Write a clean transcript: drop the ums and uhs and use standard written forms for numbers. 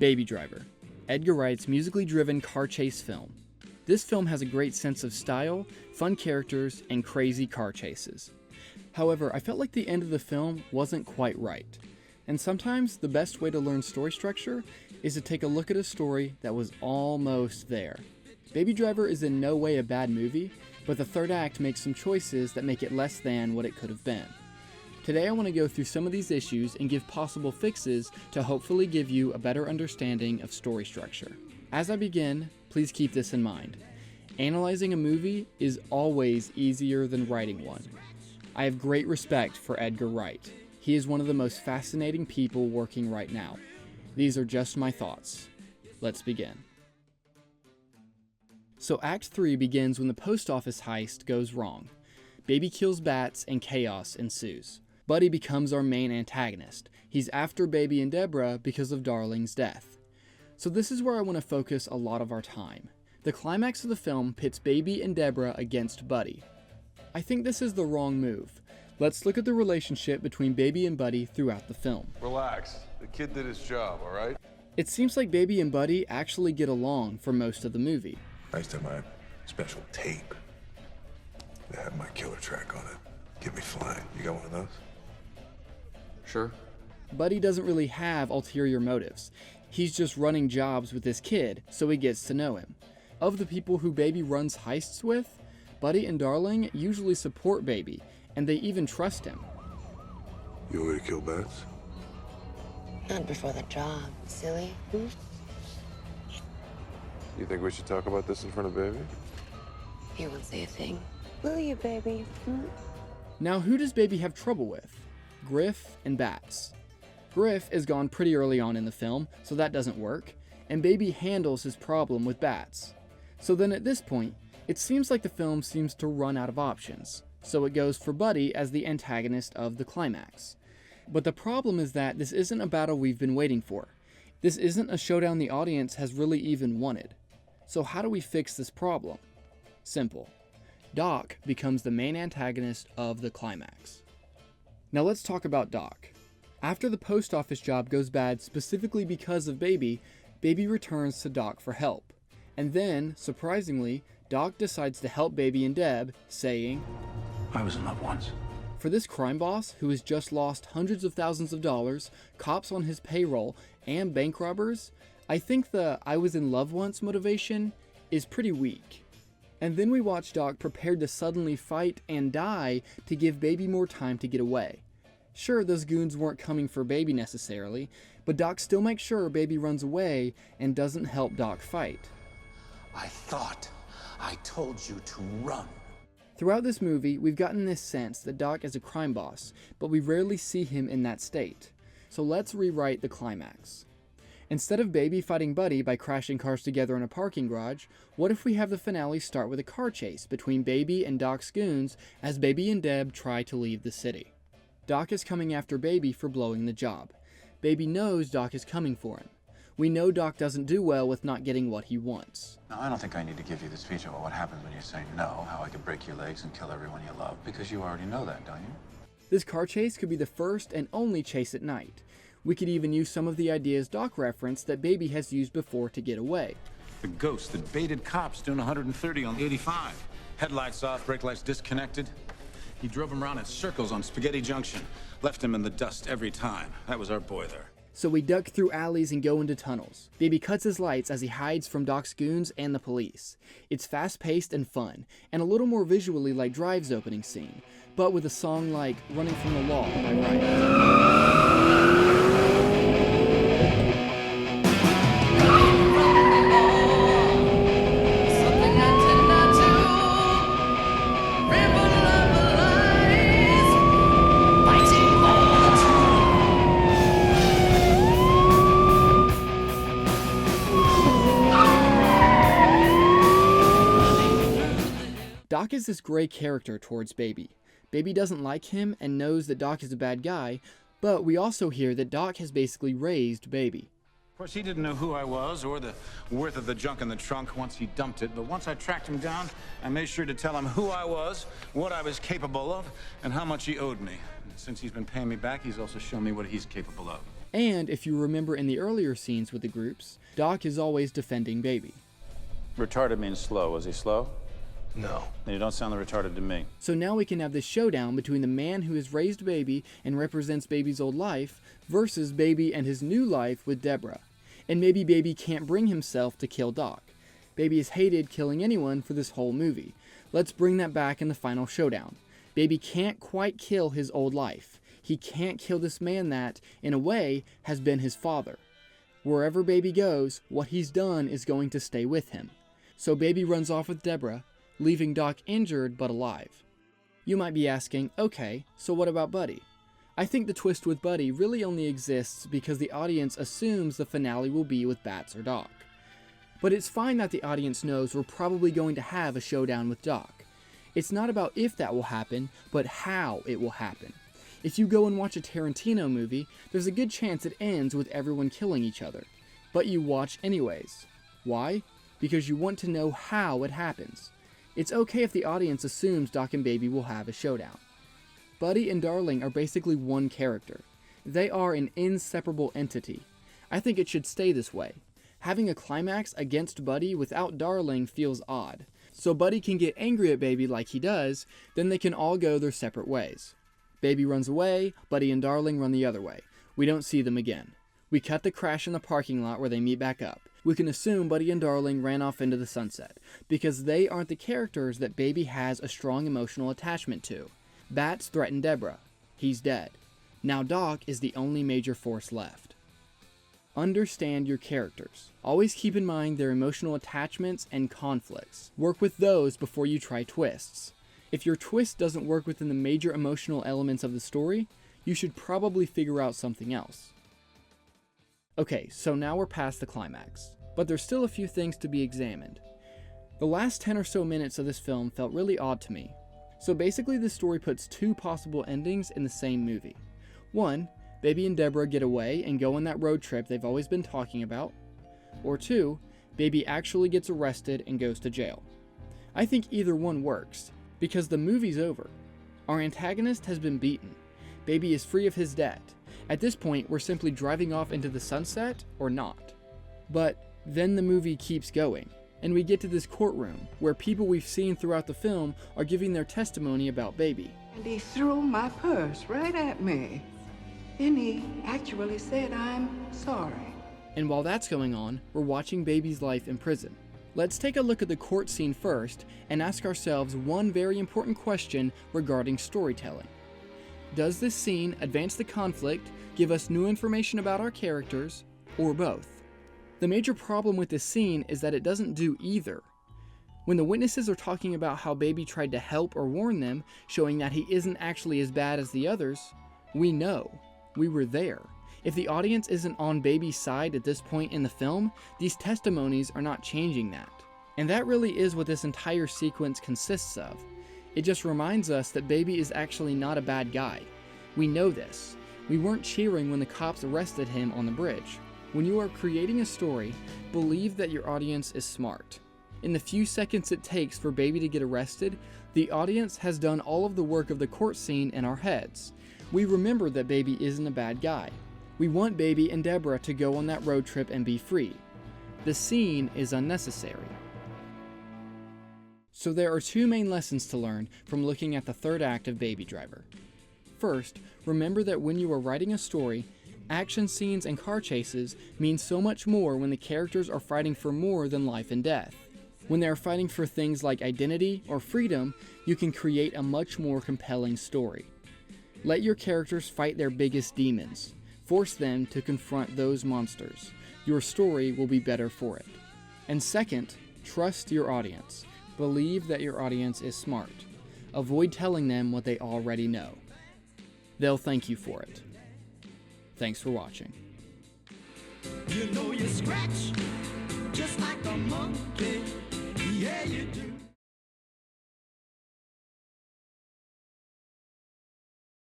Baby Driver, Edgar Wright's musically driven car chase film. This film has a great sense of style, fun characters, and crazy car chases. However, I felt like the end of the film wasn't quite right. And sometimes the best way to learn story structure is to take a look at a story that was almost there. Baby Driver is in no way a bad movie, but the third act makes some choices that make it less than what it could have been. Today I want to go through some of these issues and give possible fixes to hopefully give you a better understanding of story structure. As I begin, please keep this in mind. Analyzing a movie is always easier than writing one. I have great respect for Edgar Wright. He is one of the most fascinating people working right now. These are just my thoughts. Let's begin. So Act 3 begins when the post office heist goes wrong. Baby kills bats and chaos ensues. Buddy becomes our main antagonist. He's after Baby and Deborah because of Darling's death. So this is where I want to focus a lot of our time. The climax of the film pits Baby and Deborah against Buddy. I think this is the wrong move. Let's look at the relationship between Baby and Buddy throughout the film. Relax. The kid did his job, all right? It seems like Baby and Buddy actually get along for most of the movie. I used to have my special tape that had my killer track on it. Get me flying. You got one of those? Sure. Buddy doesn't really have ulterior motives. He's just running jobs with this kid, so he gets to know him. Of the people who Baby runs heists with, Buddy and Darling usually support Baby, and they even trust him. You want me to kill bats? Not before the job, silly. You think we should talk about this in front of Baby? He won't say a thing. Will you, baby? Now, who does Baby have trouble with? Griff and bats. Griff is gone pretty early on in the film, so that doesn't work, and Baby handles his problem with bats. So then at this point, it seems like the film seems to run out of options, so it goes for Buddy as the antagonist of the climax. But the problem is that this isn't a battle we've been waiting for. This isn't a showdown the audience has really even wanted. So how do we fix this problem? Simple. Doc becomes the main antagonist of the climax. Now let's talk about Doc. After the post office job goes bad specifically because of Baby, Baby returns to Doc for help. And then, surprisingly, Doc decides to help Baby and Deb, saying, I was in love once. For this crime boss who has just lost hundreds of thousands of dollars, cops on his payroll, and bank robbers, I think the I was in love once motivation is pretty weak. And then we watch Doc prepared to suddenly fight and die to give Baby more time to get away. Sure, those goons weren't coming for Baby necessarily, but Doc still makes sure Baby runs away and doesn't help Doc fight. I thought I told you to run. Throughout this movie, we've gotten this sense that Doc is a crime boss, but we rarely see him in that state. So let's rewrite the climax. Instead of Baby fighting Buddy by crashing cars together in a parking garage, what if we have the finale start with a car chase between Baby and Doc's goons as Baby and Deb try to leave the city? Doc is coming after Baby for blowing the job. Baby knows Doc is coming for him. We know Doc doesn't do well with not getting what he wants. Now, I don't think I need to give you the speech about what happens when you say no, how I could break your legs and kill everyone you love, because you already know that, don't you? This car chase could be the first and only chase at night. We could even use some of the ideas Doc referenced that Baby has used before to get away. The ghost that baited cops doing 130 on 85. Headlights off, brake lights disconnected. He drove him around in circles on Spaghetti Junction. Left him in the dust every time. That was our boy there. So we duck through alleys and go into tunnels. Baby cuts his lights as he hides from Doc's goons and the police. It's fast-paced and fun, and a little more visually like Drive's opening scene, but with a song like Running from the Law by Riot. Doc is this gray character towards Baby. Baby doesn't like him and knows that Doc is a bad guy, but we also hear that Doc has basically raised Baby. Of course, he didn't know who I was or the worth of the junk in the trunk once he dumped it, but once I tracked him down, I made sure to tell him who I was, what I was capable of, and how much he owed me. And since he's been paying me back, he's also shown me what he's capable of. And if you remember in the earlier scenes with the groups, Doc is always defending Baby. Retarded means slow. Was he slow? No. Then you don't sound retarded to me. So now we can have this showdown between the man who has raised Baby and represents Baby's old life versus Baby and his new life with Deborah. And maybe Baby can't bring himself to kill Doc. Baby has hated killing anyone for this whole movie. Let's bring that back in the final showdown. Baby can't quite kill his old life. He can't kill this man that, in a way, has been his father. Wherever Baby goes, what he's done is going to stay with him. So Baby runs off with Deborah, leaving Doc injured but alive. You might be asking, okay, so what about Buddy? I think the twist with Buddy really only exists because the audience assumes the finale will be with Bats or Doc. But it's fine that the audience knows we're probably going to have a showdown with Doc. It's not about if that will happen, but how it will happen. If you go and watch a Tarantino movie, there's a good chance it ends with everyone killing each other. But you watch anyways. Why? Because you want to know how it happens. It's okay if the audience assumes Doc and Baby will have a showdown. Buddy and Darling are basically one character. They are an inseparable entity. I think it should stay this way. Having a climax against Buddy without Darling feels odd. So Buddy can get angry at Baby like he does, then they can all go their separate ways. Baby runs away, Buddy and Darling run the other way. We don't see them again. We cut the crash in the parking lot where they meet back up. We can assume Buddy and Darling ran off into the sunset, because they aren't the characters that Baby has a strong emotional attachment to. Bats threatened Deborah. He's dead. Now Doc is the only major force left. Understand your characters. Always keep in mind their emotional attachments and conflicts. Work with those before you try twists. If your twist doesn't work within the major emotional elements of the story, you should probably figure out something else. Okay, so now we're past the climax, but there's still a few things to be examined. The last 10 or so minutes of this film felt really odd to me. So basically the story puts two possible endings in the same movie. One, Baby and Deborah get away and go on that road trip they've always been talking about. Or two, Baby actually gets arrested and goes to jail. I think either one works, because the movie's over. Our antagonist has been beaten. Baby is free of his debt. At this point, we're simply driving off into the sunset or not. But then the movie keeps going, and we get to this courtroom where people we've seen throughout the film are giving their testimony about Baby. And he threw my purse right at me. Then he actually said, "I'm sorry." And while that's going on, we're watching Baby's life in prison. Let's take a look at the court scene first and ask ourselves one very important question regarding storytelling. Does this scene advance the conflict, give us new information about our characters, or both? The major problem with this scene is that it doesn't do either. When the witnesses are talking about how Baby tried to help or warn them, showing that he isn't actually as bad as the others, we know. We were there. If the audience isn't on Baby's side at this point in the film, these testimonies are not changing that. And that really is what this entire sequence consists of. It just reminds us that Baby is actually not a bad guy. We know this. We weren't cheering when the cops arrested him on the bridge. When you are creating a story, believe that your audience is smart. In the few seconds it takes for Baby to get arrested, the audience has done all of the work of the court scene in our heads. We remember that Baby isn't a bad guy. We want Baby and Deborah to go on that road trip and be free. The scene is unnecessary. So there are two main lessons to learn from looking at the third act of Baby Driver. First, remember that when you are writing a story, action scenes and car chases mean so much more when the characters are fighting for more than life and death. When they are fighting for things like identity or freedom, you can create a much more compelling story. Let your characters fight their biggest demons. Force them to confront those monsters. Your story will be better for it. And second, trust your audience. Believe that your audience is smart. Avoid telling them what they already know. They'll thank you for it. Thanks for watching. You know you scratch just like a monkey. Yeah, you do.